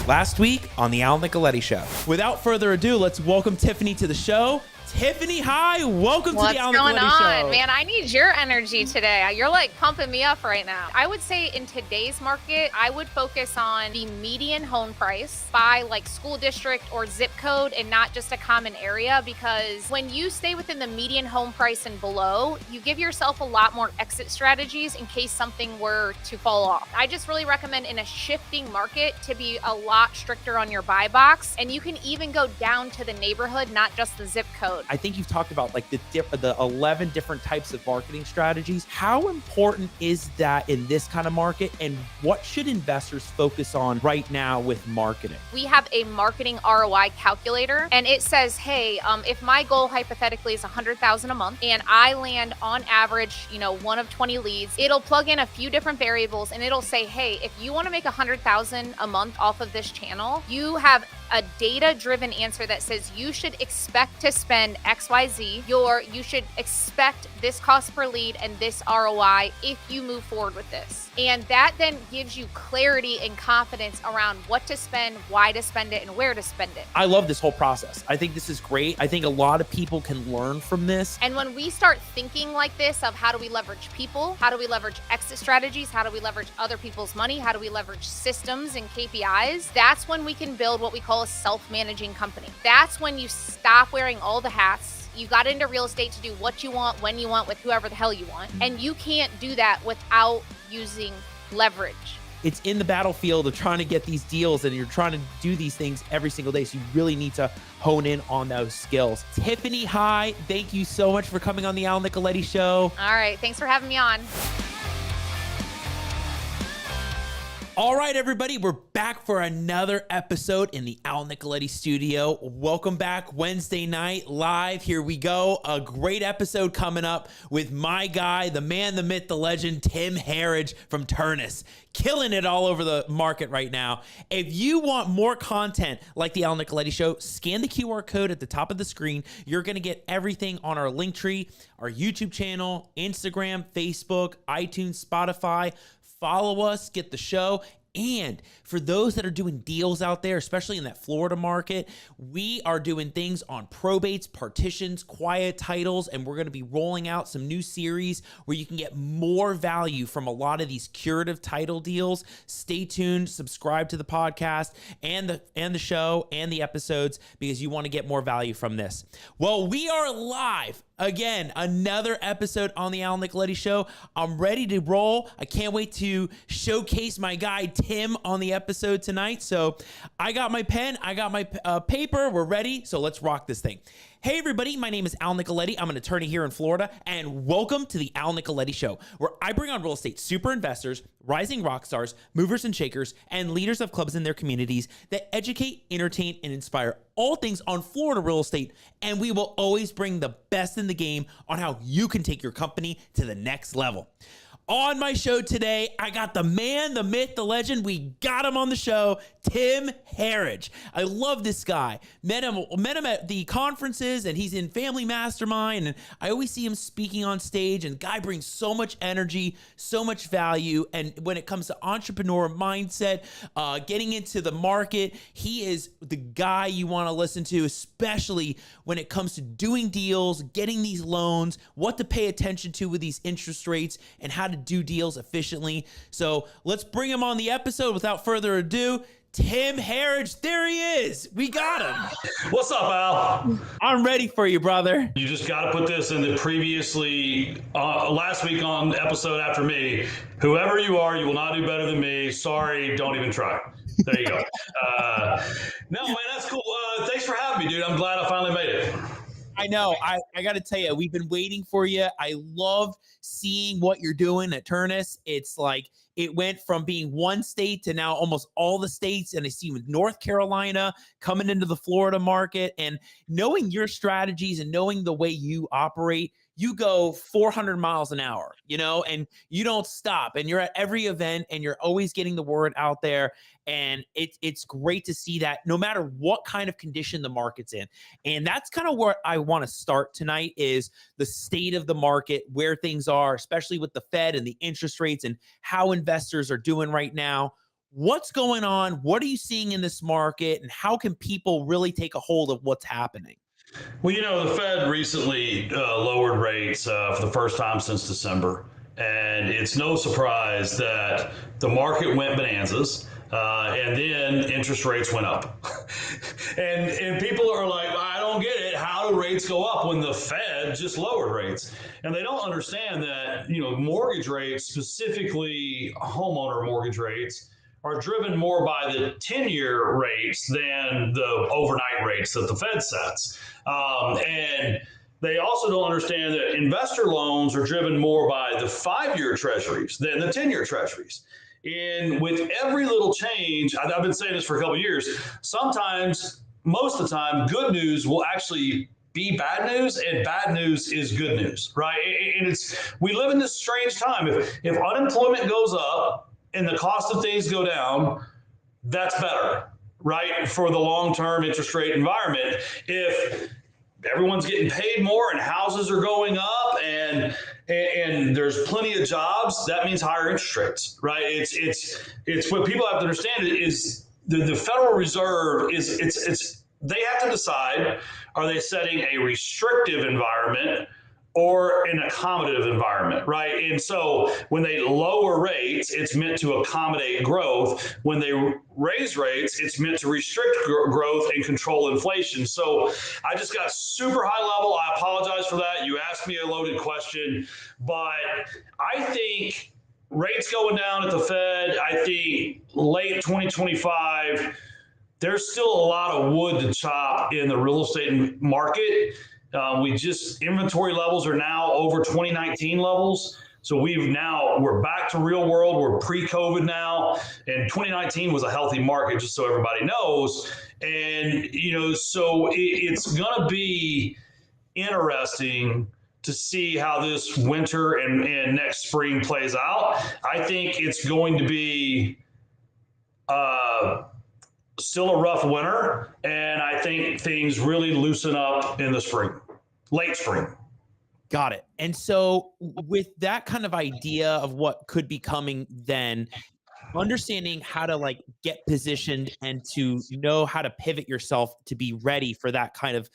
last week on the Al Nicoletti Show. Without further ado, let's welcome Tiffany to the show. Tiffany, hi. Welcome to the Al Nicoletti Show. What's going on, man? I need your energy today. You're like pumping me up right now. I would say in today's market, I would focus on the median home price by like school district or zip code and not just a common area, because when you stay within the median home price and below, you give yourself a lot more exit strategies in case something were to fall off. I just really recommend in a shifting market to be a lot stricter on your buy box, and you can even go down to the neighborhood, not just the zip code. I think you've talked about like the 11 different types of marketing strategies. How important is that in this kind of market, and what should investors focus on right now with marketing? We have a marketing ROI calculator, and it says, hey, if my goal hypothetically is 100,000 a month and I land on average, one of 20 leads, it'll plug in a few different variables and it'll say, hey, if you want to make 100,000 a month off of this channel, you have a data-driven answer that says you should expect to spend XYZ, you should expect this cost per lead and this ROI if you move forward with this. And that then gives you clarity and confidence around what to spend, why to spend it, and where to spend it. I love this whole process. I think this is great. I think a lot of people can learn from this. And when we start thinking like this of how do we leverage people, how do we leverage exit strategies, how do we leverage other people's money, how do we leverage systems and KPIs, that's when we can build what we call a self-managing company. That's when you stop wearing all the hats. You got into real estate to do what you want, when you want, with whoever the hell you want. And you can't do that without using leverage. It's in the battlefield of trying to get these deals, and you're trying to do these things every single day. So you really need to hone in on those skills. Tiffany, hi. Thank you so much for coming on the Al Nicoletti Show. All right. Thanks for having me on. All right, everybody, we're back for another episode in the Al Nicoletti studio. Welcome back, Wednesday night live. Here we go. A great episode coming up with my guy, the man, the myth, the legend, Tim Herriage from Ternus. Killing it all over the market right now. If you want more content like the Al Nicoletti Show, scan the QR code at the top of the screen. You're going to get everything on our Linktree, our YouTube channel, Instagram, Facebook, iTunes, Spotify. Follow us, get the show. And for those that are doing deals out there, especially in that Florida market, we are doing things on probates, partitions, quiet titles, and we're going to be rolling out some new series where you can get more value from a lot of these curative title deals. Stay tuned, subscribe to the podcast and the show and the episodes, because you want to get more value from this. Well, we are live. Again, another episode on the Al Nicoletti Show. I'm ready to roll. I can't wait to showcase my guy Tim on the episode tonight. So I got my pen, I got my paper. We're ready. So let's rock this thing. Hey everybody, my name is Al Nicoletti. I'm an attorney here in Florida, and welcome to the Al Nicoletti Show, where I bring on real estate super investors, rising rock stars, movers and shakers, and leaders of clubs in their communities that educate, entertain, and inspire all things on Florida real estate. And we will always bring the best in the game on how you can take your company to the next level. On my show today, I got the man, the myth, the legend. We got him on the show, Tim Herriage. I love this guy. Met him at the conferences, and he's in Family Mastermind, and I always see him speaking on stage, and the guy brings so much energy, so much value. And when it comes to entrepreneur mindset, getting into the market, he is the guy you want to listen to, especially when it comes to doing deals, getting these loans, what to pay attention to with these interest rates, and how to do deals efficiently. So let's bring him on the episode. Without further ado, Tim Herriage. There he is. We got him. What's up, Al? I'm ready for you, brother. You just got to put this in the previously, last week on episode after me. Whoever you are, you will not do better than me. Sorry, don't even try. There you go. No, man, that's cool. Thanks for having me, dude. I'm glad I finally made it. I know. I got to tell you, we've been waiting for you. I love seeing what you're doing at Ternus. It's like it went from being one state to now almost all the states. And I see with North Carolina coming into the Florida market, and knowing your strategies and knowing the way you operate, you go 400 miles an hour, and you don't stop, and you're at every event, and you're always getting the word out there. And it's great to see that no matter what kind of condition the market's in. And that's kind of where I want to start tonight, is the state of the market, where things are, especially with the Fed and the interest rates and how investors are doing right now. What's going on? What are you seeing in this market, and how can people really take a hold of what's happening? Well, the Fed recently lowered rates for the first time since December. And it's no surprise that the market went bonanzas. And then interest rates went up. and people are like, I don't get it. How do rates go up when the Fed just lowered rates? And they don't understand that, mortgage rates, specifically homeowner mortgage rates, are driven more by the 10-year rates than the overnight rates that the Fed sets. And they also don't understand that investor loans are driven more by the 5-year treasuries than the 10-year treasuries. And with every little change, I've been saying this for a couple of years, sometimes, most of the time, good news will actually be bad news, and bad news is good news, right? And we live in this strange time. If unemployment goes up and the cost of things go down, that's better, right? For the long-term interest rate environment. If everyone's getting paid more and houses are going up and there's plenty of jobs, that means higher interest rates, right? It's what people have to understand is the Federal Reserve they have to decide, are they setting a restrictive environment or an accommodative environment, right? And so when they lower rates, it's meant to accommodate growth. When they raise rates, it's meant to restrict growth and control inflation. So I just got super high level. I apologize for that. You asked me a loaded question, but I think rates going down at the Fed, I think late 2025, there's still a lot of wood to chop in the real estate market. Inventory levels are now over 2019 levels. So we're back to real world. We're pre-COVID now. And 2019 was a healthy market, just so everybody knows. And, so it's going to be interesting to see how this winter and next spring plays out. I think it's going to be still a rough winter. And I think things really loosen up in the spring. Late spring. Got it. And so with that kind of idea of what could be coming then, understanding how to get positioned and to know how to pivot yourself to be ready for that kind of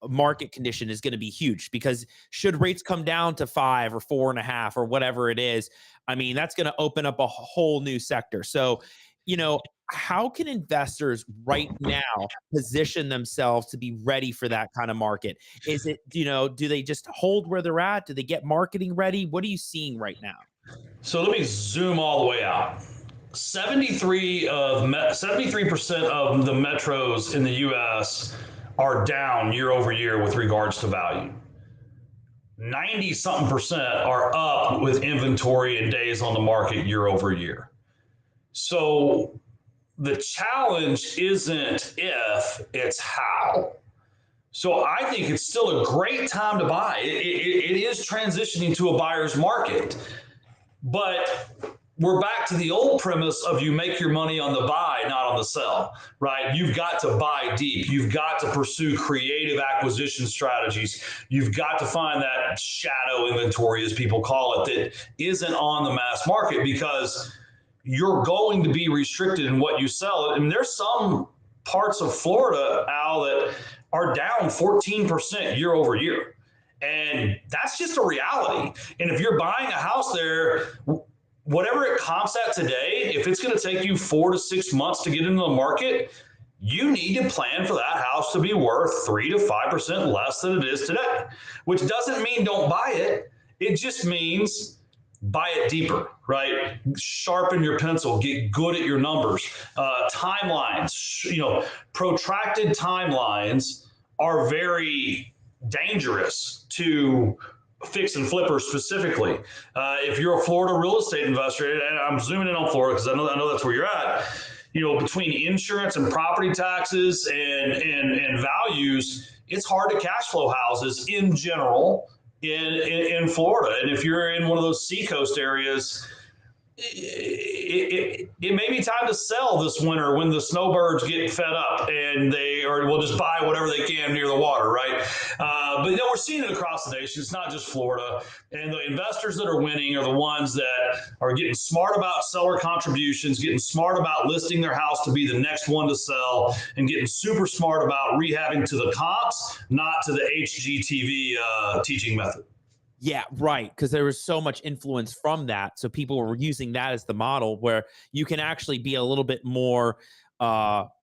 market condition is going to be huge, because should rates come down to 5 or 4.5 or whatever it is, I mean, that's going to open up a whole new sector. So, how can investors right now position themselves to be ready for that kind of market? Is it, do they just hold where they're at? Do they get marketing ready? What are you seeing right now? So let me zoom all the way out. 73% of the metros in the U.S. are down year over year with regards to value. 90-something% are up with inventory and days on the market year over year. So the challenge isn't if, it's how. So I think it's still a great time to buy. It is transitioning to a buyer's market. But we're back to the old premise of you make your money on the buy, not on the sell, right? You've got to buy deep. You've got to pursue creative acquisition strategies. You've got to find that shadow inventory, as people call it, that isn't on the mass market, because you're going to be restricted in what you sell. I mean, there's some parts of Florida, Al, that are down 14% year over year. And that's just a reality. And if you're buying a house there, whatever it comps at today, if it's going to take you 4 to 6 months to get into the market, you need to plan for that house to be worth 3 to 5% less than it is today, which doesn't mean don't buy it. It just means buy it deeper, right? Sharpen your pencil, get good at your numbers. Timelines, protracted timelines are very dangerous to fix and flippers specifically. If you're a Florida real estate investor, and I'm zooming in on Florida because I know that's where you're at, between insurance and property taxes and values, it's hard to cash flow houses in general in Florida. And if you're in one of those seacoast areas, it may be time to sell this winter when the snowbirds get fed up and they or will just buy whatever they can near the water, right? But we're seeing it across the nation. It's not just Florida. And the investors that are winning are the ones that are getting smart about seller contributions, getting smart about listing their house to be the next one to sell, and getting super smart about rehabbing to the comps, not to the HGTV teaching method. Yeah, right. Because there was so much influence from that. So people were using that as the model where you can actually be a little bit more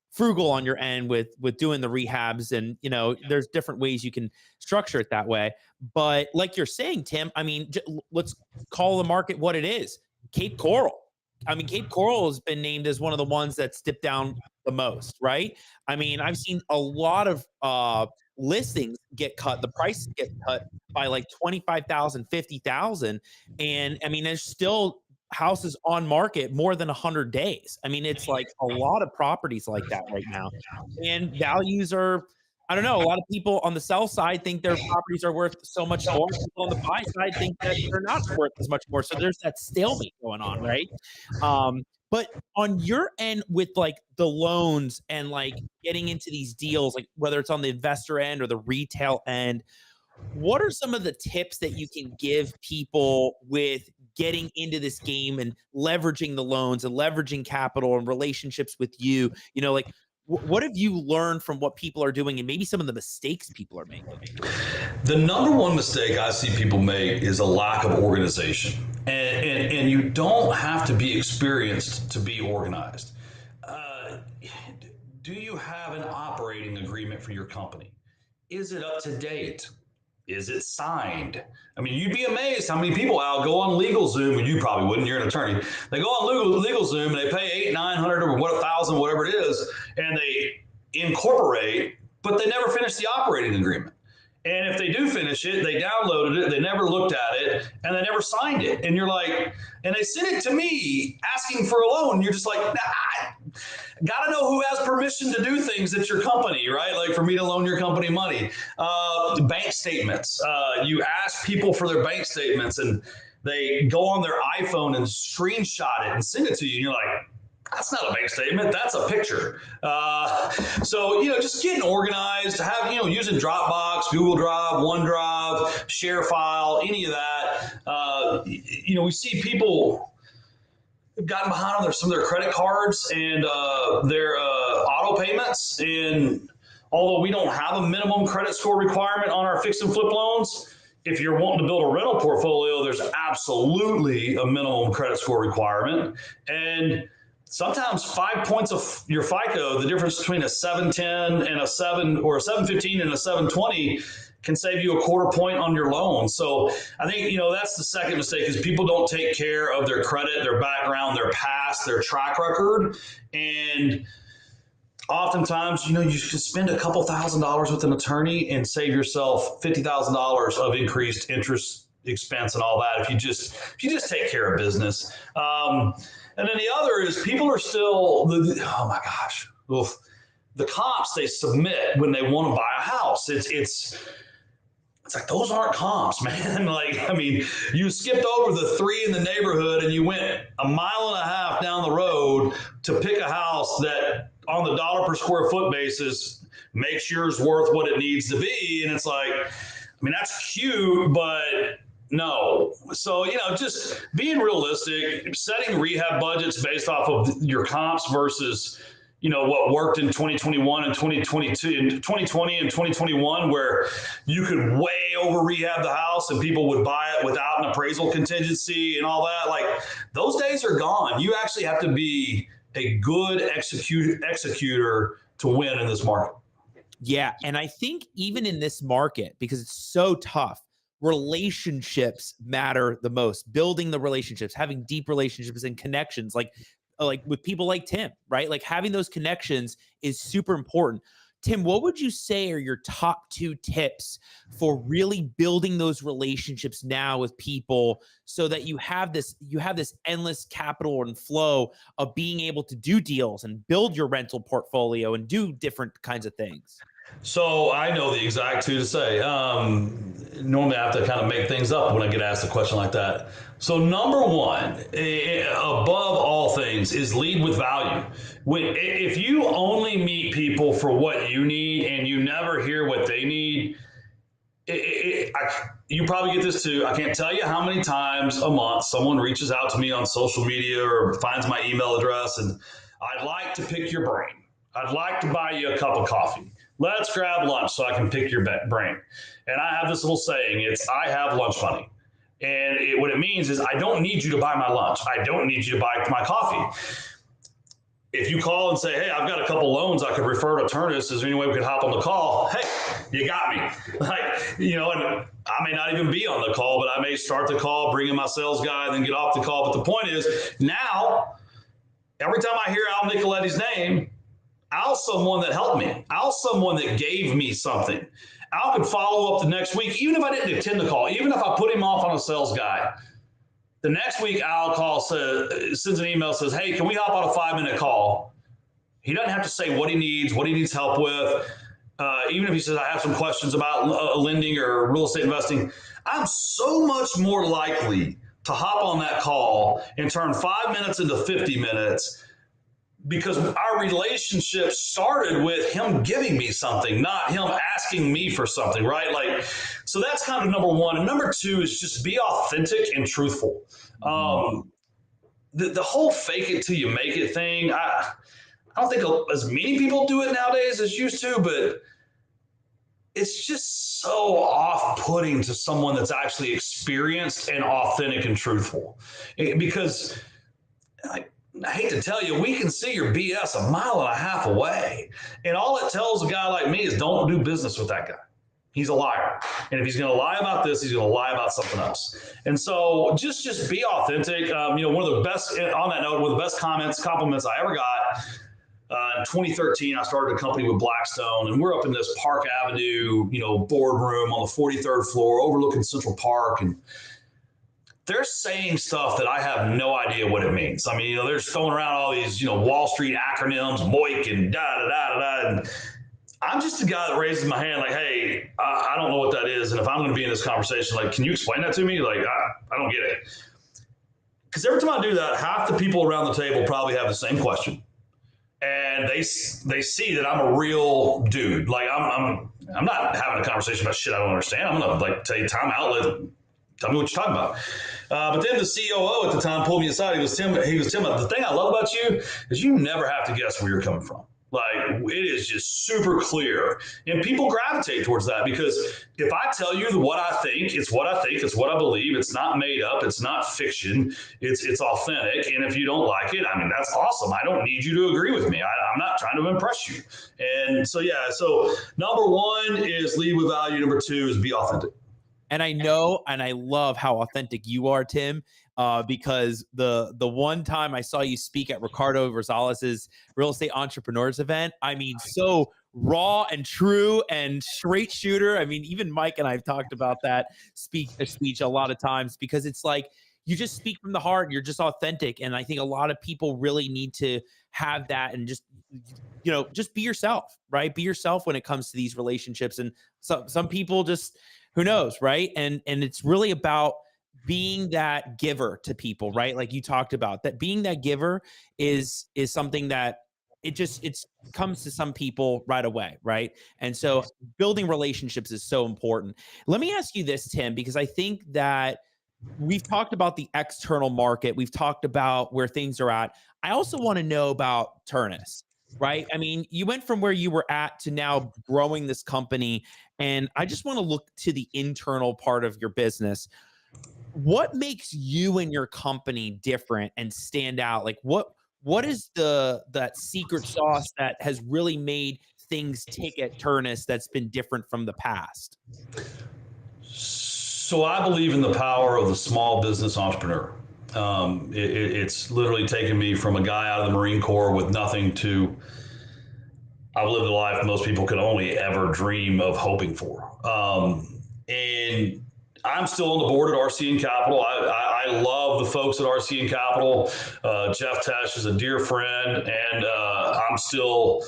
frugal on your end with doing the rehabs. And, there's different ways you can structure it that way. But like you're saying, Tim, I mean, let's call the market what it is. Cape Coral. I mean, Cape Coral has been named as one of the ones that dipped down the most, right? I mean, I've seen a lot of listings get cut. The prices get cut by like 25,000, 50,000. And I mean, there's still houses on market more than 100 days. I mean, it's like a lot of properties like that right now. And values are, I don't know, a lot of people on the sell side think their properties are worth so much more. People on the buy side think that they're not worth as much more. So there's that stalemate going on, right? But on your end with like the loans and like getting into these deals, like whether it's on the investor end or the retail end, what are some of the tips that you can give people with getting into this game and leveraging the loans and leveraging capital and relationships with you? Like what have you learned from what people are doing and maybe some of the mistakes people are making? The number one mistake I see people make is a lack of organization. And you don't have to be experienced to be organized. Do you have an operating agreement for your company? Is it up to date? Is it signed? I mean, you'd be amazed how many people out go on LegalZoom, and you probably wouldn't, you're an attorney. They go on LegalZoom and they pay $800, $900 or $1,000, whatever it is, and they incorporate, but they never finish the operating agreement. And if they do finish it, they downloaded it, they never looked at it, and they never signed it. And you're like, and they sent it to me asking for a loan. You're just like, nah, gotta know who has permission to do things at your company, right? Like for me to loan your company money. Bank statements. You ask people for their bank statements and they go on their iPhone and screenshot it and send it to you. And you're like, that's not a bank statement. That's a picture. So, just getting organized, using Dropbox, Google Drive, OneDrive, ShareFile, any of that. We see people have gotten behind on some of their credit cards and their auto payments. And although we don't have a minimum credit score requirement on our fix and flip loans, if you're wanting to build a rental portfolio, there's absolutely a minimum credit score requirement. And sometimes 5 points of your FICO, the difference between a 710 and a 7 or a 715 and a 720 can save you a quarter point on your loan. So I think, that's the second mistake is people don't take care of their credit, their background, their past, their track record. And oftentimes, you can spend a couple $1,000s with an attorney and save yourself $50,000 of increased interest expense and all that if you just take care of business. And then the other is people are still, oh my gosh, the comps they submit when they want to buy a house. It's like, those aren't comps, man. Like, I mean, you skipped over the 3 in the neighborhood and you went 1.5 miles down the road to pick a house that on the dollar per square foot basis makes yours worth what it needs to be. And it's like, I mean, that's cute, but no. So, just being realistic, setting rehab budgets based off of your comps versus, what worked in 2021 and 2022, in 2020 and 2021, where you could way over rehab the house and people would buy it without an appraisal contingency and all that. Like, those days are gone. You actually have to be a good executor to win in this market. Yeah. And I think even in this market, because it's so tough, relationships matter the most. Building the relationships, having deep relationships and connections, like with people like Tim, right? Like having those connections is super important. Tim, what would you say are your top 2 tips for really building those relationships now with people so that you have this endless capital and flow of being able to do deals and build your rental portfolio and do different kinds of things? So I know the exact two to say. Normally I have to kind of make things up when I get asked a question like that. So number one, above all things, is lead with value. If you only meet people for what you need and you never hear what they need, you probably get this too. I can't tell you how many times a month someone reaches out to me on social media or finds my email address and I'd like to pick your brain. I'd like to buy you a cup of coffee. Let's grab lunch so I can pick your brain. And I have this little saying, it's I have lunch money. And what it means is I don't need you to buy my lunch. I don't need you to buy my coffee. If you call and say, hey, I've got a couple loans I could refer to Ternus, is there any way we could hop on the call? Hey, you got me. And I may not even be on the call, but I may start the call, bring in my sales guy, and then get off the call. But the point is, now, every time I hear Al Nicoletti's name, Al's someone that helped me. Al's someone that gave me something. Al could follow up the next week, even if I didn't attend the call, even if I put him off on a sales guy. The next week, Al sends an email, says, hey, can we hop on a 5-minute call? He doesn't have to say what he needs help with. Even if he says, I have some questions about lending or real estate investing, I'm so much more likely to hop on that call and turn 5 minutes into 50 minutes because our relationship started with him giving me something, not him asking me for something, right? So that's kind of number one. And number two is just be authentic and truthful. The whole fake it till you make it thing, I don't think as many people do it nowadays as used to, but it's just so off-putting to someone that's actually experienced and authentic and truthful. Because I hate to tell you, we can see your BS a mile and a half away. And all it tells a guy like me is don't do business with that guy. He's a liar. And if he's going to lie about this, he's going to lie about something else. And so just be authentic. One of the best, on that note, one of the best compliments I ever got, in 2013, I started a company with Blackstone, and we're up in this Park Avenue, boardroom on the 43rd floor overlooking Central Park. And they're saying stuff that I have no idea what it means. I mean, they're throwing around all these, Wall Street acronyms, MOIC and da-da-da-da-da. And I'm just a guy that raises my hand like, hey, I don't know what that is. And if I'm going to be in this conversation, can you explain that to me? I don't get it. Because every time I do that, half the people around the table probably have the same question. And they see that I'm a real dude. I'm not having a conversation about shit I don't understand. I'm going to tell you time out. Tell me what you're talking about. But then the COO at the time pulled me aside. He goes, Tim, the thing I love about you is you never have to guess where you're coming from. It is just super clear. And people gravitate towards that because if I tell you what I think, it's what I think, it's what I believe. It's not made up. It's not fiction. It's authentic. And if you don't like it, that's awesome. I don't need you to agree with me. I'm not trying to impress you. And so number one is lead with value. Number two is be authentic. And I know, and I love how authentic you are, Tim, because the one time I saw you speak at Ricardo Rosales' Real Estate Entrepreneurs event, so raw and true and straight shooter. Even Mike and I have talked about that speech a lot of times because it's you just speak from the heart. You're just authentic. And I think a lot of people really need to have that and just be yourself, right? Be yourself when it comes to these relationships. And some people just, who knows, right? And it's really about being that giver to people, right? Like you talked about, that being that giver is something that it comes to some people right away, right? And so building relationships is so important. Let me ask you this, Tim, because I think that we've talked about the external market. We've talked about where things are at. I also want to know about Ternus, right? You went from where you were at to now growing this company. And I just want to look to the internal part of your business. What makes you and your company different and stand out? What is that secret sauce that has really made things tick at Ternus that's been different from the past? So I believe in the power of the small business entrepreneur. It's literally taken me from a guy out of the Marine Corps with nothing to I've lived a life most people could only ever dream of hoping for. And I'm still on the board at RCN Capital. I love the folks at RCN Capital. Jeff Tesh is a dear friend, and I'm still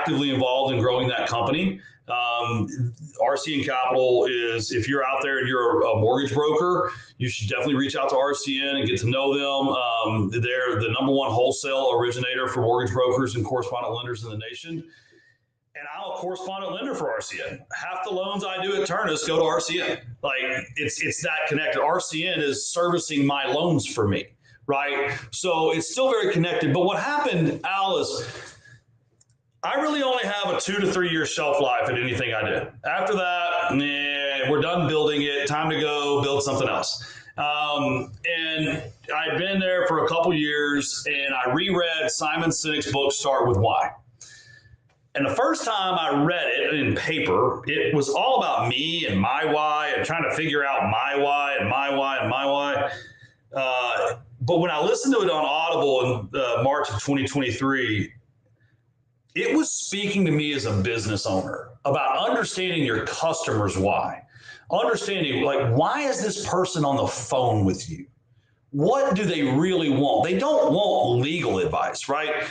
actively involved in growing that company. RCN Capital is, if you're out there and you're a mortgage broker, you should definitely reach out to RCN and get to know them. They're the number one wholesale originator for mortgage brokers and correspondent lenders in the nation. And I'm a correspondent lender for RCN. Half the loans I do at Ternus go to RCN. Like it's that connected. RCN is servicing my loans for me, right? So it's still very connected. But what happened, Al, is I really only have a 2 to 3 year shelf life at anything I do. After that, we're done building it. Time to go build something else. And I'd been there for a couple years, and I reread Simon Sinek's book, Start With Why. And the first time I read it in paper, it was all about me and my why and trying to figure out my why and my why and my why. But when I listened to it on Audible in March of 2023, it was speaking to me as a business owner about understanding your customer's why. Understanding, like, why is this person on the phone with you? What do they really want? They don't want legal advice, right?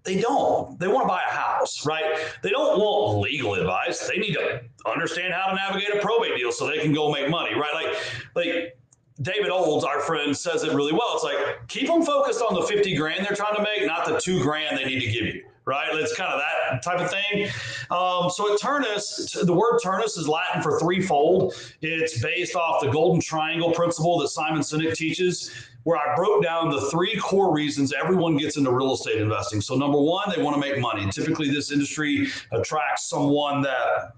They don't. They want to buy a house, right? They don't want legal advice. They need to understand how to navigate a probate deal so they can go make money, right? Like David Olds, our friend, says it really well. It's like, keep them focused on the 50 grand they're trying to make, not the 2 grand they need to give you, right? It's kind of that type of thing. So at Ternus, the word Ternus is Latin for threefold. It's based off the golden triangle principle that Simon Sinek teaches, where I broke down the 3 core reasons everyone gets into real estate investing. So number one, they want to make money. Typically, this industry attracts someone that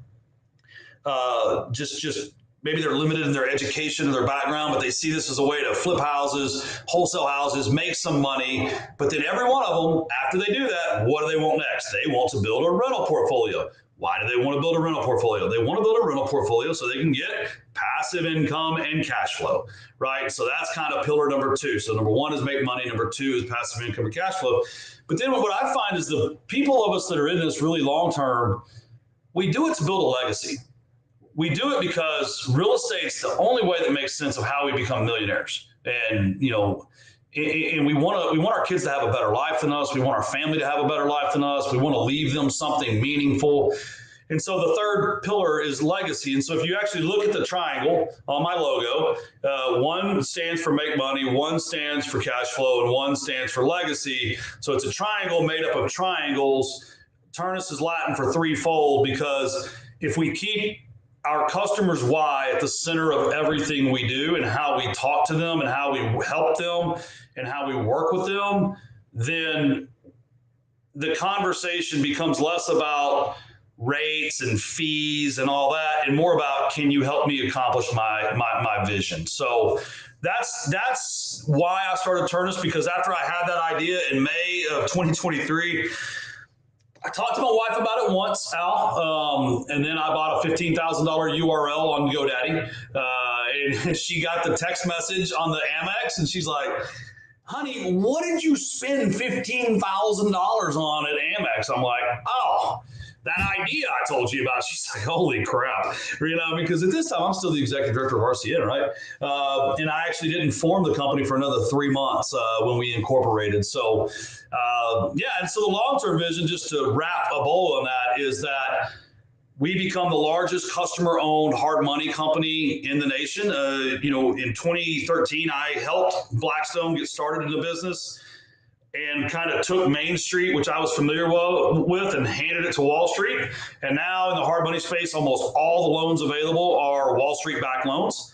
just maybe they're limited in their education or their background, but they see this as a way to flip houses, wholesale houses, make some money. But then every one of them, after they do that, what do they want next? They want to build a rental portfolio. Why do they want to build a rental portfolio? They want to build a rental portfolio so they can get passive income and cash flow, right? So that's kind of pillar number 2. So number 1 is make money. Number 2 is passive income and cash flow. But then what I find is the people of us that are in this really long term, we do it to build a legacy. We do it because real estate's the only way that makes sense of how we become millionaires. And, you know, and we want our kids to have a better life than us. We want our family to have a better life than us. We want to leave them something meaningful. And so the third pillar is legacy. And so if you actually look at the triangle on my logo, 1 stands for make money, 1 stands for cash flow, and 1 stands for legacy. So it's a triangle made up of triangles. Ternus is Latin for threefold, because if we keep our customers' why at the center of everything we do and how we talk to them and how we help them and how we work with them, then the conversation becomes less about rates and fees and all that, and more about, can you help me accomplish my vision? So that's why I started Ternus, because after I had that idea in May of 2023, I talked to my wife about it once, Al, and then I bought a $15,000 URL on GoDaddy, and she got the text message on the Amex, and she's like, honey, what did you spend $15,000 on at Amex? I'm like, oh, that idea I told you about. She's like, holy crap. You know, because at this time, I'm still the executive director of RCN, right? And I actually didn't form the company for another 3 months when we incorporated. So, and so the long-term vision, just to wrap a bow on that, is that we become the largest customer-owned hard money company in the nation. In 2013, I helped Blackstone get started in the business and kind of took Main Street, which I was familiar with, and handed it to Wall Street. And now in the hard money space, almost all the loans available are Wall Street-backed loans.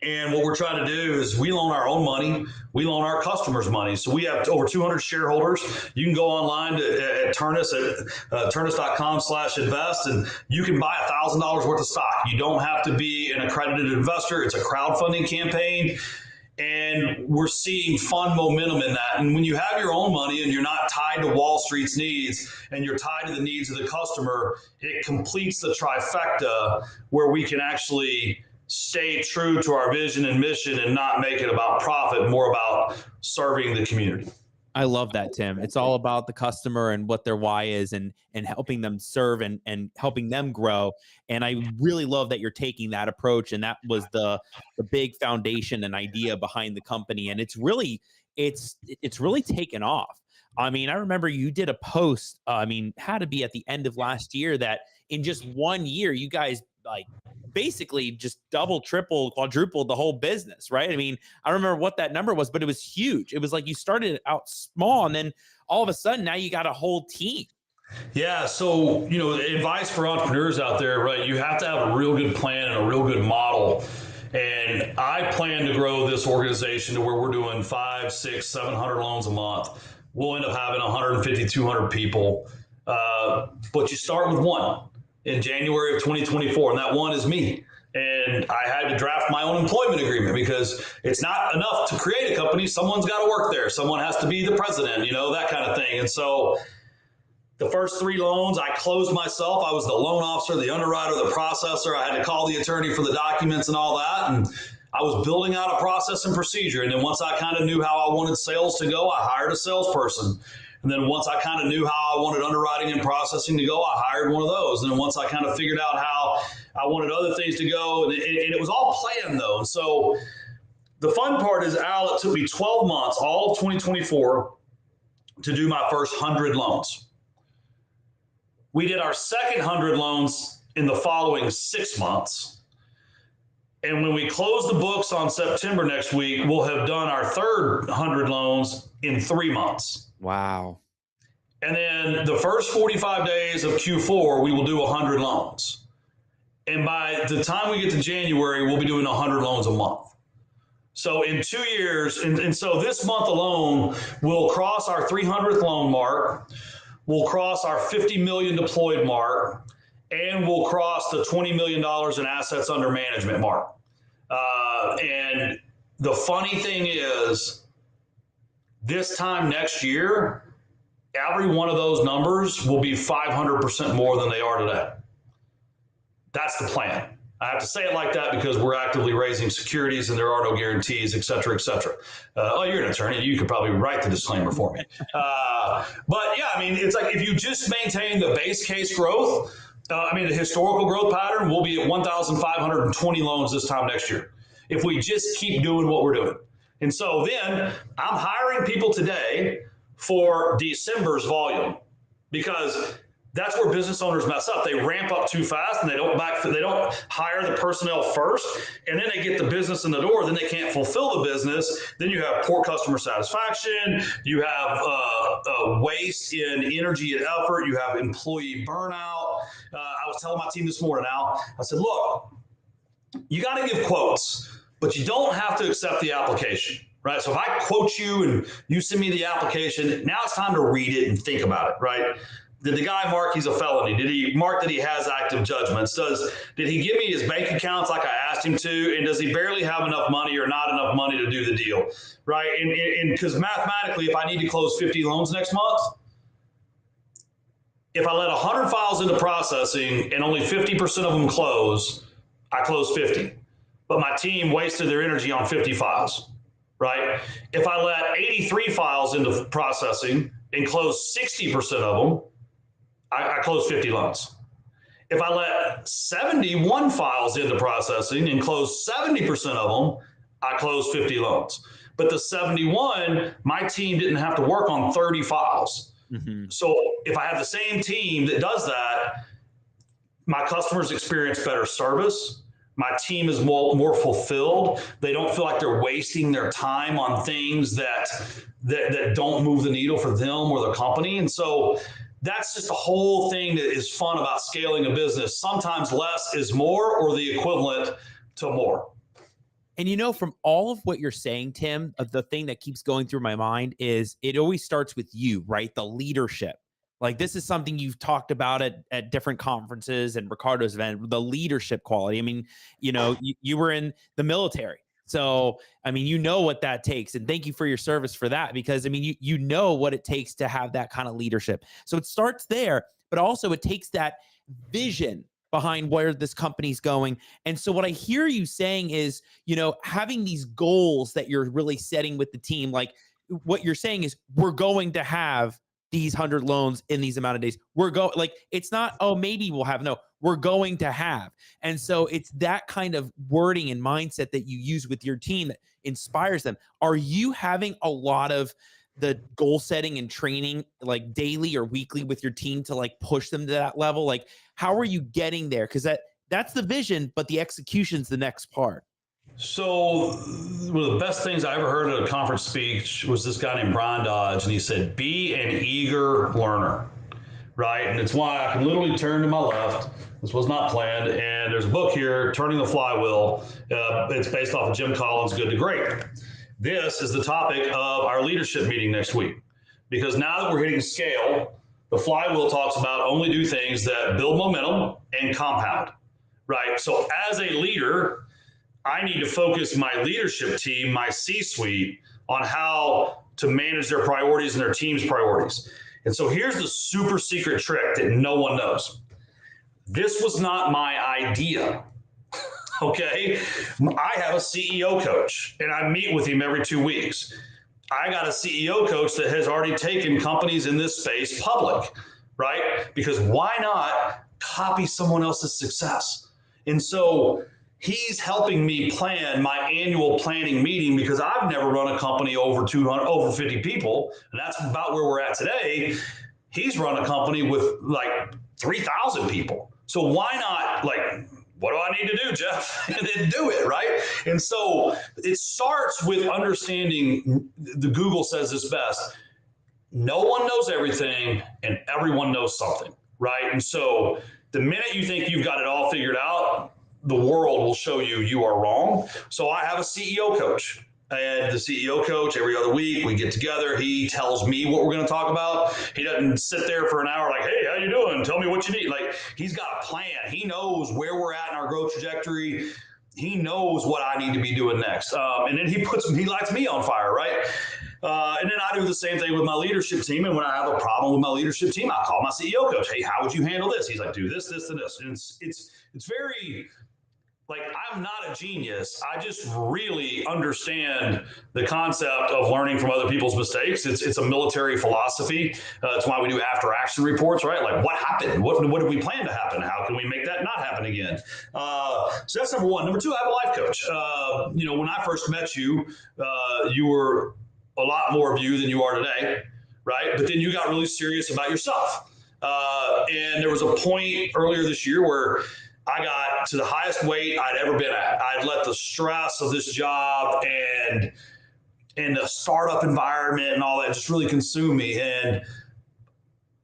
And what we're trying to do is we loan our own money. We loan our customers money. So we have over 200 shareholders. You can go online at Ternus at ternus.com/invest, and you can buy $1,000 worth of stock. You don't have to be an accredited investor. It's a crowdfunding campaign. And we're seeing fun momentum in that. And when you have your own money and you're not tied to Wall Street's needs and you're tied to the needs of the customer, it completes the trifecta where we can actually stay true to our vision and mission and not make it about profit, more about serving the community. I love that, Tim. It's all about the customer and what their why is, and helping them serve and helping them grow. And I really love that you're taking that approach. And that was the big foundation and idea behind the company. And it's really taken off. I mean, I remember you did a post, had to be at the end of last year, that in just 1 year, you guys like basically just double, triple, quadrupled the whole business, right? I mean, I don't remember what that number was, but it was huge. It was like you started out small and then all of a sudden now you got a whole team. Yeah. So, advice for entrepreneurs out there, right? You have to have a real good plan and a real good model. And I plan to grow this organization to where we're doing 500, 600, 700 loans a month. We'll end up having 150, 200 people. But you start with one in January of 2024, and that one is me. And I had to draft my own employment agreement because it's not enough to create a company. Someone's got to work there. Someone has to be the president, that kind of thing. And so the first 3 loans I closed myself. I was the loan officer, the underwriter, the processor. I had to call the attorney for the documents and all that. And I was building out a process and procedure. And then once I kind of knew how I wanted sales to go, I hired a salesperson. And then once I kind of knew how I wanted underwriting and processing to go, I hired one of those. And then once I kind of figured out how I wanted other things to go, and it was all planned though. And so the fun part is, Al, it took me 12 months, all of 2024, to do my first 100 loans. We did our second 100 loans in the following 6 months. And when we close the books on September next week, we'll have done our third 100 loans in 3 months. Wow. And then the first 45 days of Q4, we will do 100 loans. And by the time we get to January, we'll be doing 100 loans a month. So in 2 years, and so this month alone, we'll cross our 300th loan mark. We'll cross our 50 million deployed mark, and we'll cross the $20 million in assets under management mark. And the funny thing is, this time next year, every one of those numbers will be 500% more than they are today. That's the plan. I have to say it like that because we're actively raising securities and there are no guarantees, et cetera, et cetera. You're an attorney. You could probably write the disclaimer for me. But yeah, I mean, it's like if you just maintain the base case growth, the historical growth pattern, we'll be at 1,520 loans this time next year if we just keep doing what we're doing. And so then I'm hiring people today for December's volume because that's where business owners mess up. They ramp up too fast and they don't hire the personnel first, and then they get the business in the door. Then they can't fulfill the business. Then you have poor customer satisfaction. You have waste in energy and effort. You have employee burnout. I was telling my team this morning, Al, I said, look, you got to give quotes, but you don't have to accept the application. Right. So if I quote you and you send me the application, now it's time to read it and think about it. Right. Did the guy mark he's a felony? Did he mark that he has active judgments? Did he give me his bank accounts like I asked him to? And does he barely have enough money or not enough money to do the deal? Right. And because mathematically, if I need to close 50 loans next month, if I let 100 files into processing and only 50% of them close, I close 50. But my team wasted their energy on 50 files. Right. If I let 83 files into processing and close 60% of them, I close 50 loans. If I let 71 files into processing and close 70% of them, I close 50 loans. But the 71, my team didn't have to work on 30 files. Mm-hmm. So if I have the same team that does that, my customers experience better service. My team is more fulfilled. They don't feel like they're wasting their time on things that don't move the needle for them or the company. And so that's just the whole thing that is fun about scaling a business. Sometimes less is more, or the equivalent to more. And from all of what you're saying, Tim, the thing that keeps going through my mind is it always starts with you, right? The leadership. Like this is something you've talked about at different conferences and Ricardo's event, the leadership quality. I mean, you were in the military. So, what that takes. And thank you for your service for that, because you know what it takes to have that kind of leadership. So it starts there, but also it takes that vision behind where this company's going. And so what I hear you saying is, having these goals that you're really setting with the team, like what you're saying is we're going to have these 100 loans in these amount of days. It's not, oh, maybe we'll have, no, we're going to have. And so it's that kind of wording and mindset that you use with your team that inspires them. Are you having a lot of the goal setting and training like daily or weekly with your team to like push them to that level? Like, how are you getting there? Because that's the vision, but the execution's the next part. So one of the best things I ever heard at a conference speech was this guy named Brian Dodge, and he said, be an eager learner, right? And it's why I can literally turn to my left. This was not planned. And there's a book here, Turning the Flywheel. It's based off of Jim Collins' Good to Great. This is the topic of our leadership meeting next week, because now that we're hitting scale, the flywheel talks about only do things that build momentum and compound, right? So as a leader, I need to focus my leadership team, my C-suite, on how to manage their priorities and their team's priorities. And so here's the super secret trick that no one knows. This was not my idea. Okay. I have a CEO coach and I meet with him every 2 weeks. I got a CEO coach that has already taken companies in this space public, right? Because why not copy someone else's success? And so he's helping me plan my annual planning meeting, because I've never run a company over 50 people. And that's about where we're at today. He's run a company with like 3,000 people. So why not, like, what do I need to do, Jeff? And then do it, right? And so it starts with understanding, the Google says this best, no one knows everything and everyone knows something, right? And so the minute you think you've got it all figured out, the world will show you you are wrong. So I have a CEO coach. And the CEO coach, every other week, we get together. He tells me what we're going to talk about. He doesn't sit there for an hour like, hey, how you doing? Tell me what you need. Like, he's got a plan. He knows where we're at in our growth trajectory. He knows what I need to be doing next. And then he lights me on fire, right? And then I do the same thing with my leadership team. And when I have a problem with my leadership team, I call my CEO coach. Hey, how would you handle this? He's like, do this, this, and this. And it's very... like, I'm not a genius. I just really understand the concept of learning from other people's mistakes. It's a military philosophy. It's why we do after action reports, right? Like, what happened? What did we plan to happen? How can we make that not happen again? So that's number one. Number two, I have a life coach. When I first met you, you were a lot more of you than you are today, right? But then you got really serious about yourself. And there was a point earlier this year where I got to the highest weight I'd ever been at. I'd let the stress of this job and the startup environment and all that just really consume me. And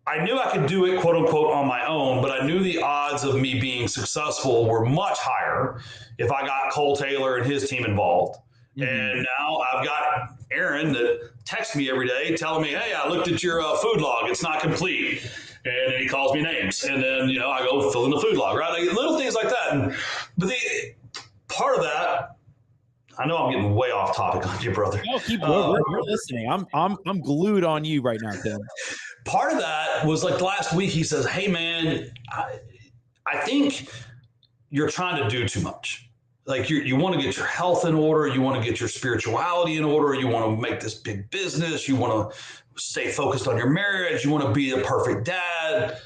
I knew I could do it, quote unquote, on my own, but I knew the odds of me being successful were much higher if I got Cole Taylor and his team involved. Mm-hmm. And now I've got Aaron that texts me every day telling me, hey, I looked at your food log. It's not complete. And then he calls me names. And then, I go fill in the food log, right? Like, little things like that. But part of that, I know I'm getting way off topic on you, brother. No, we're listening. I'm glued on you right now, Tim. Part of that was like last week, he says, hey, man, I think you're trying to do too much. Like, you want to get your health in order. You want to get your spirituality in order. You want to make this big business. You want to stay focused on your marriage. You want to be a perfect dad.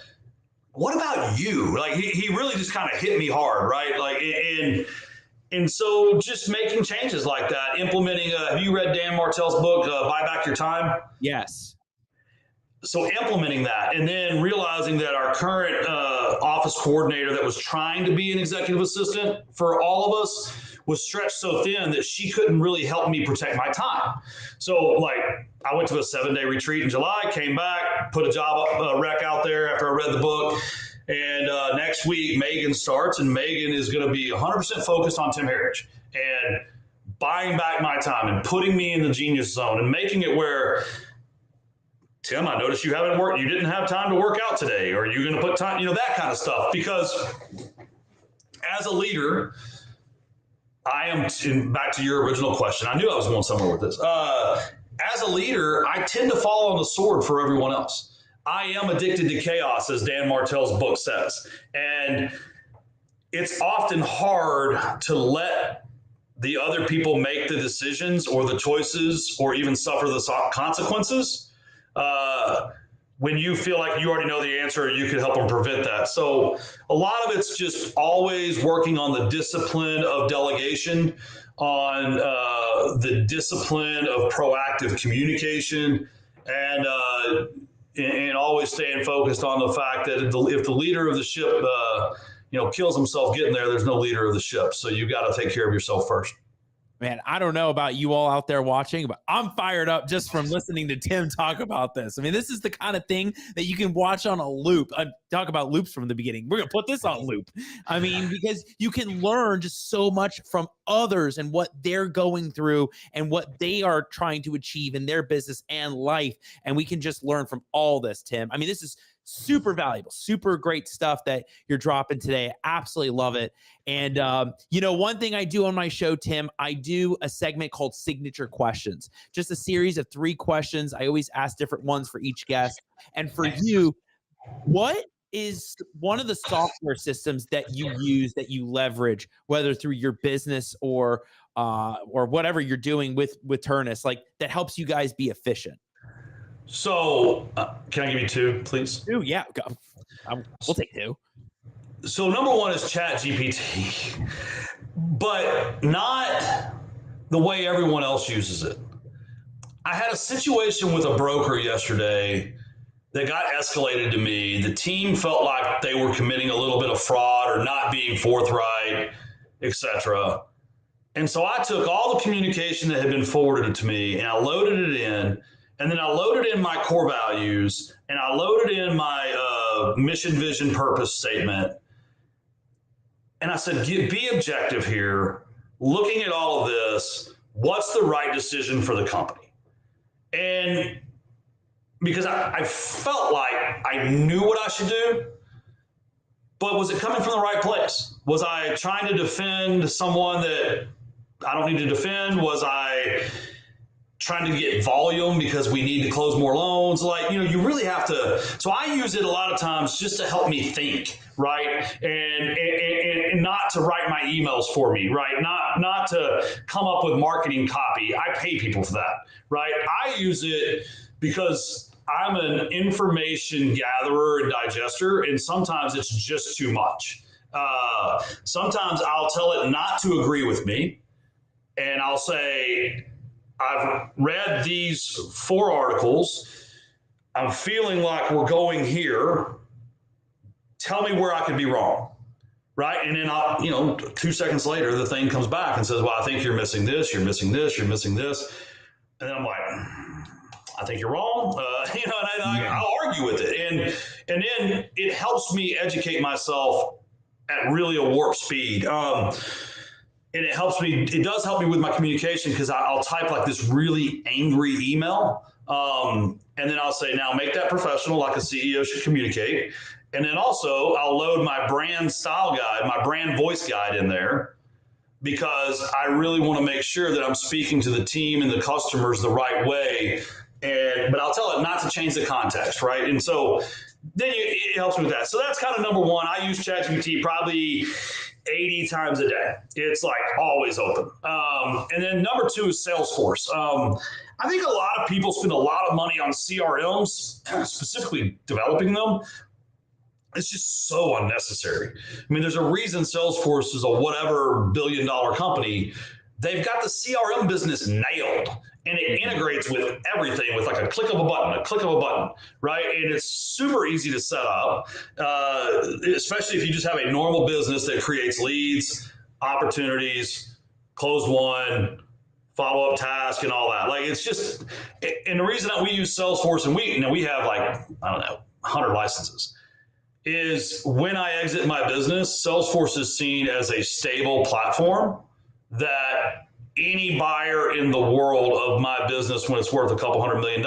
What about you? Like, he really just kind of hit me hard, right? Like, and so just making changes like that, implementing, have you read Dan Martell's book, Buy Back Your Time? Yes. So implementing that, and then realizing that our current office coordinator that was trying to be an executive assistant for all of us was stretched so thin that she couldn't really help me protect my time. So, like, I went to a 7-day retreat in July, came back, put a job rec out there after I read the book. And next week, Megan starts, and Megan is going to be 100% focused on Tim Herriage and buying back my time and putting me in the genius zone and making it where, Tim, I noticed you didn't have time to work out today. Or are you going to put time, that kind of stuff. Because as a leader, I am, back to your original question, I knew I was going somewhere with this. As a leader, I tend to fall on the sword for everyone else. I am addicted to chaos, as Dan Martell's book says. And it's often hard to let the other people make the decisions or the choices or even suffer the consequences when you feel like you already know the answer or you can help them prevent that. So a lot of it's just always working on the discipline of delegation, on the discipline of proactive communication, and always staying focused on the fact that if the leader of the ship, kills himself getting there, there's no leader of the ship. So you got to take care of yourself first. Man, I don't know about you all out there watching, but I'm fired up just from listening to Tim talk about this. I mean, this is the kind of thing that you can watch on a loop. I talk about loops from the beginning. We're going to put this on loop. I mean, because you can learn just so much from others and what they're going through and what they are trying to achieve in their business and life. And we can just learn from all this, Tim. I mean, this is super valuable, super great stuff that you're dropping today. Absolutely love it. And, one thing I do on my show, Tim, I do a segment called Signature Questions, just a series of 3 questions. I always ask different ones for each guest. And for you, what is one of the software systems that you use, that you leverage, whether through your business or whatever you're doing with Ternus, like that helps you guys be efficient? So can I give you 2, please? 2, yeah. We'll take 2. So number 1 is ChatGPT, but not the way everyone else uses it. I had a situation with a broker yesterday that got escalated to me. The team felt like they were committing a little bit of fraud or not being forthright, etc. And so I took all the communication that had been forwarded to me and I loaded it in. And then I loaded in my core values and I loaded in my mission, vision, purpose statement. And I said, be objective here. Looking at all of this, what's the right decision for the company? And because I felt like I knew what I should do, but was it coming from the right place? Was I trying to defend someone that I don't need to defend? Was I trying to get volume because we need to close more loans? You really have to. So I use it a lot of times just to help me think, right? And not to write my emails for me, right? Not to come up with marketing copy. I pay people for that, right? I use it because I'm an information gatherer and digester, and sometimes it's just too much. Sometimes I'll tell it not to agree with me, and I'll say, I've read these 4 articles. I'm feeling like we're going here. Tell me where I could be wrong, right? And then 2 seconds later, the thing comes back and says, well, I think you're missing this, you're missing this, you're missing this. And then I'm like, I think you're wrong. And I'll argue with it. And then it helps me educate myself at really a warp speed. And it does help me with my communication because I'll type like this really angry email. And then I'll say, now make that professional, like a CEO should communicate. And then also I'll load my brand style guide, my brand voice guide in there, because I really want to make sure that I'm speaking to the team and the customers the right way. But I'll tell it not to change the context, right? And so then it helps me with that. So that's kind of number 1. I use ChatGPT probably 80 times a day. It's like always open. And then number 2 is Salesforce. I think a lot of people spend a lot of money on CRMs, specifically developing them. It's just so unnecessary. I mean, there's a reason Salesforce is a whatever billion-dollar company. They've got the CRM business nailed, and it integrates with everything with like a click of a button, right? And it's super easy to set up, especially if you just have a normal business that creates leads, opportunities, close one, follow-up task, and all that. Like, it's just, and the reason that we use Salesforce, and we have like, I don't know, 100 licenses, is when I exit my business, Salesforce is seen as a stable platform that any buyer in the world of my business, when it's worth a couple $100 million,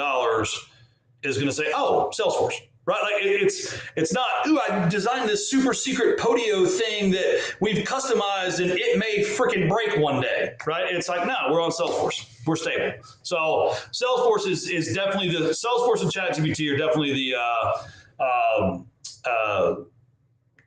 is going to say, oh, Salesforce, right? Like it's not, ooh, I designed this super secret Podio thing that we've customized and it may freaking break one day, right? It's like, no, we're on Salesforce. We're stable. So Salesforce is definitely Salesforce and ChatGPT are definitely the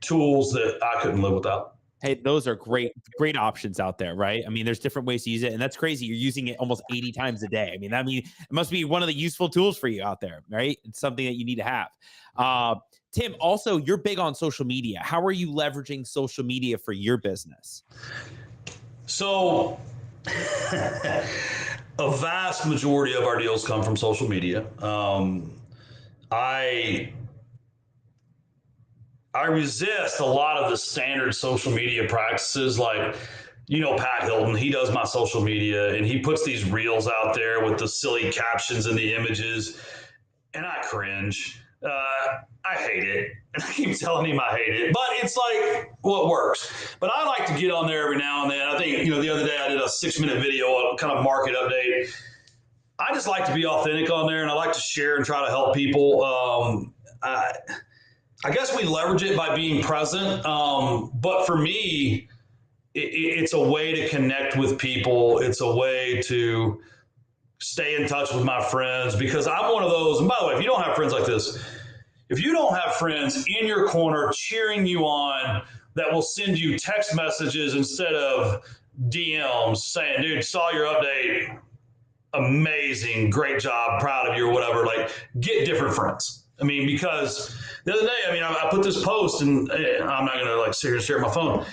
tools that I couldn't live without. Hey, those are great options out there, right? I mean, there's different ways to use it, and that's crazy. You're using it almost 80 times a day. I mean, it must be one of the useful tools for you out there, right? It's something that you need to have. Tim, also, you're big on social media. How are you leveraging social media for your business? So a vast majority of our deals come from social media. I resist a lot of the standard social media practices, like, Pat Hilton, he does my social media and he puts these reels out there with the silly captions and the images, and I cringe. I hate it. And I keep telling him I hate it, but it's like what works. But I like to get on there every now and then. I think, the other day I did a 6-minute video on kind of market update. I just like to be authentic on there, and I like to share and try to help people. I guess we leverage it by being present. But for me, it's a way to connect with people. It's a way to stay in touch with my friends, because I'm one of those. And by the way, if you don't have friends like this, if you don't have friends in your corner cheering you on, that will send you text messages instead of DMs saying, dude, saw your update, amazing, great job, proud of you, or whatever, like, get different friends. Because the other day, I put this post, and I'm not going to sit here and share my phone.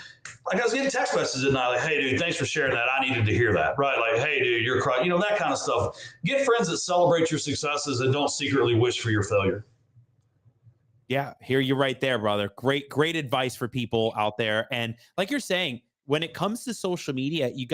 Like, I was getting text messages at night, like, hey, dude, thanks for sharing that. I needed to hear that, right? Like, hey, dude, you're crying, that kind of stuff. Get friends that celebrate your successes and don't secretly wish for your failure. Yeah, hear you right there, brother. Great advice for people out there. And like you're saying, when it comes to social media, you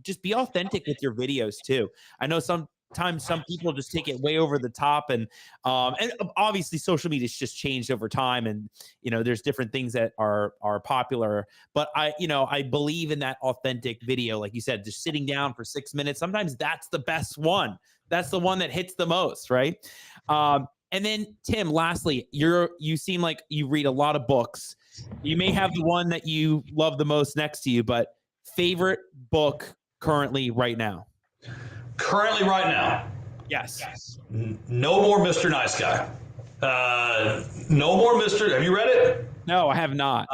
just be authentic with your videos too. I know sometimes some people just take it way over the top, and obviously social media's just changed over time, and there's different things that are popular. But I believe in that authentic video, like you said, just sitting down for 6 minutes. Sometimes that's the best one. That's the one that hits the most, right? And then Tim, lastly, you seem like you read a lot of books. You may have the one that you love the most next to you, but favorite book currently right now? Currently right now? Yes. No More Mr. Nice Guy. No More Mr. Have you read it? No, I have not.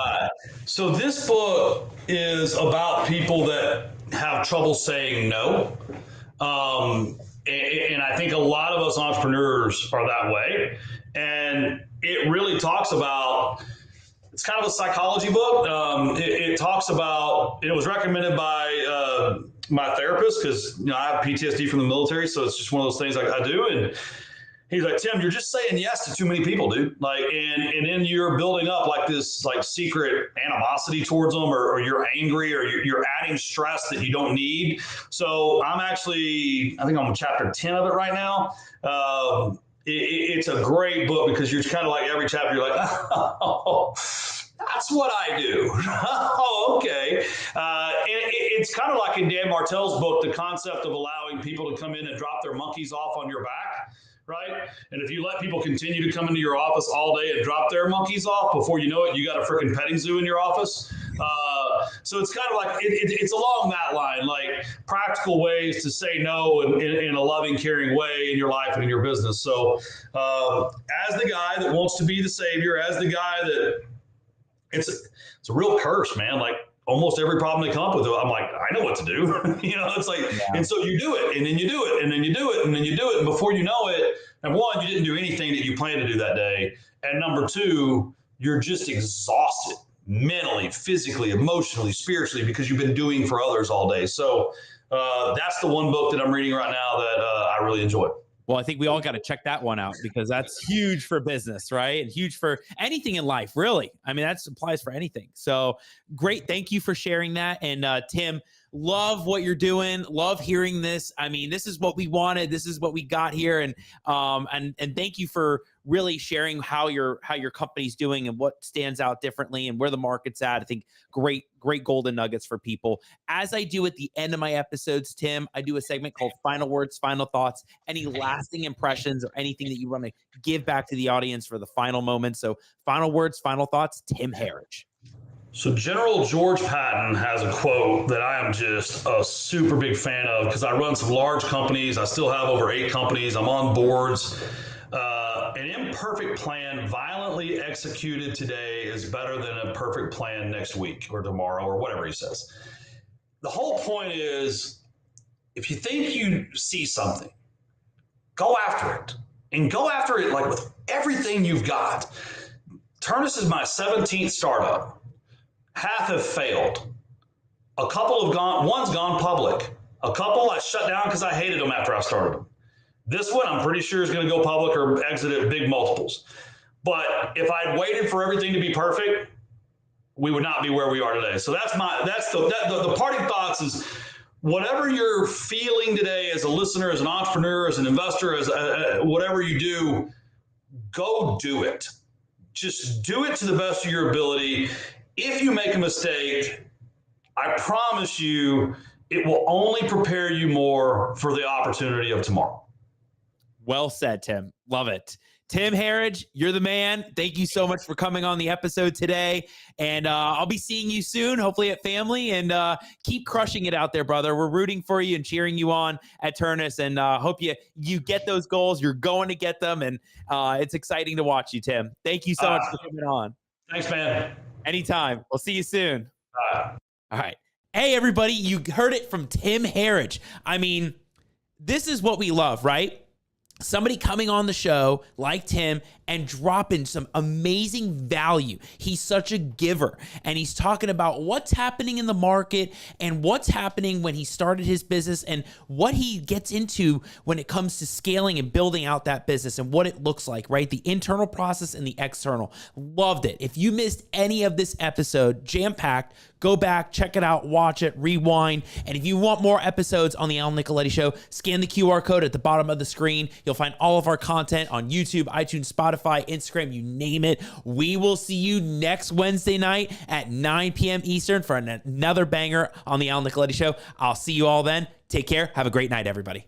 So this book is about people that have trouble saying no. And I think a lot of us entrepreneurs are that way. And it really talks about, it's kind of a psychology book. It talks about, it was recommended by my therapist, because I have PTSD from the military, so it's just one of those things I do. And he's like, Tim, you're just saying yes to too many people, dude. Like, and then you're building up like this secret animosity towards them, or you're angry, or you're adding stress that you don't need. So I think I'm on chapter 10 of it right now. It's a great book, because you're kind of like, every chapter you're like, oh, that's what I do. Oh, okay. It's kind of like in Dan Martell's book, the concept of allowing people to come in and drop their monkeys off on your back. Right? And if you let people continue to come into your office all day and drop their monkeys off, before you know it, you got a freaking petting zoo in your office. So it's kind of like, it's along that line, like practical ways to say no in a loving, caring way in your life and in your business. So as the guy that wants to be the savior, as the guy that, it's a real curse, man. Like, almost every problem they come up with, I'm like, I know what to do. It's like, yeah. And so you do it, and then you do it, and then you do it, and then you do it. And before you know it, number one, you didn't do anything that you planned to do that day. And number two, you're just exhausted mentally, physically, emotionally, spiritually, because you've been doing for others all day. So that's the one book that I'm reading right now that I really enjoy. Well, I think we all got to check that one out, because that's huge for business, right? And huge for anything in life, really. That applies for anything. So great. Thank you for sharing that. And Tim, love what you're doing. Love hearing this. This is what we wanted. This is what we got here. And thank you for really sharing how your company's doing and what stands out differently and where the market's at. I think great golden nuggets for people. As I do at the end of my episodes, Tim, I do a segment called Final Words, Final Thoughts. Any lasting impressions or anything that you want to give back to the audience for the final moment? So final words, final thoughts, Tim Herriage. So General George Patton has a quote that I am just a super big fan of, because I run some large companies. I still have over 8 companies. I'm on boards. An imperfect plan violently executed today is better than a perfect plan next week or tomorrow, or whatever he says. The whole point is, if you think you see something, go after it, and go after it like with everything you've got. Ternus is my 17th startup. Half have failed. A couple have one's gone public. A couple I shut down because I hated them after I started them. This one I'm pretty sure is going to go public or exit at big multiples. But if I'd waited for everything to be perfect, we would not be where we are today. So that's the parting thoughts is whatever you're feeling today as a listener, as an entrepreneur, as an investor, as whatever you do, go do it. Just do it to the best of your ability. If you make a mistake, I promise you, it will only prepare you more for the opportunity of tomorrow. Well said, Tim. Love it. Tim Herriage, you're the man. Thank you so much for coming on the episode today. And I'll be seeing you soon, hopefully at Family. And keep crushing it out there, brother. We're rooting for you and cheering you on at Ternus. And hope you get those goals. You're going to get them. And it's exciting to watch you, Tim. Thank you so much for coming on. Thanks, man. Anytime. We'll see you soon. All right. Hey, everybody. You heard it from Tim Herriage. I mean, this is what we love, right? Somebody coming on the show like Tim and dropping some amazing value. He's such a giver, and he's talking about what's happening in the market and what's happening when he started his business and what he gets into when it comes to scaling and building out that business and what it looks like, right? The internal process and the external. Loved it. If you missed any of this episode, jam-packed, go back, check it out, watch it, rewind. And if you want more episodes on the Al Nicoletti Show, scan the QR code at the bottom of the screen. You'll find all of our content on YouTube, iTunes, Spotify, Instagram, you name it. We will see you next Wednesday night at 9 p.m. Eastern for another banger on the Al Nicoletti Show. I'll see you all then. Take care. Have a great night, everybody.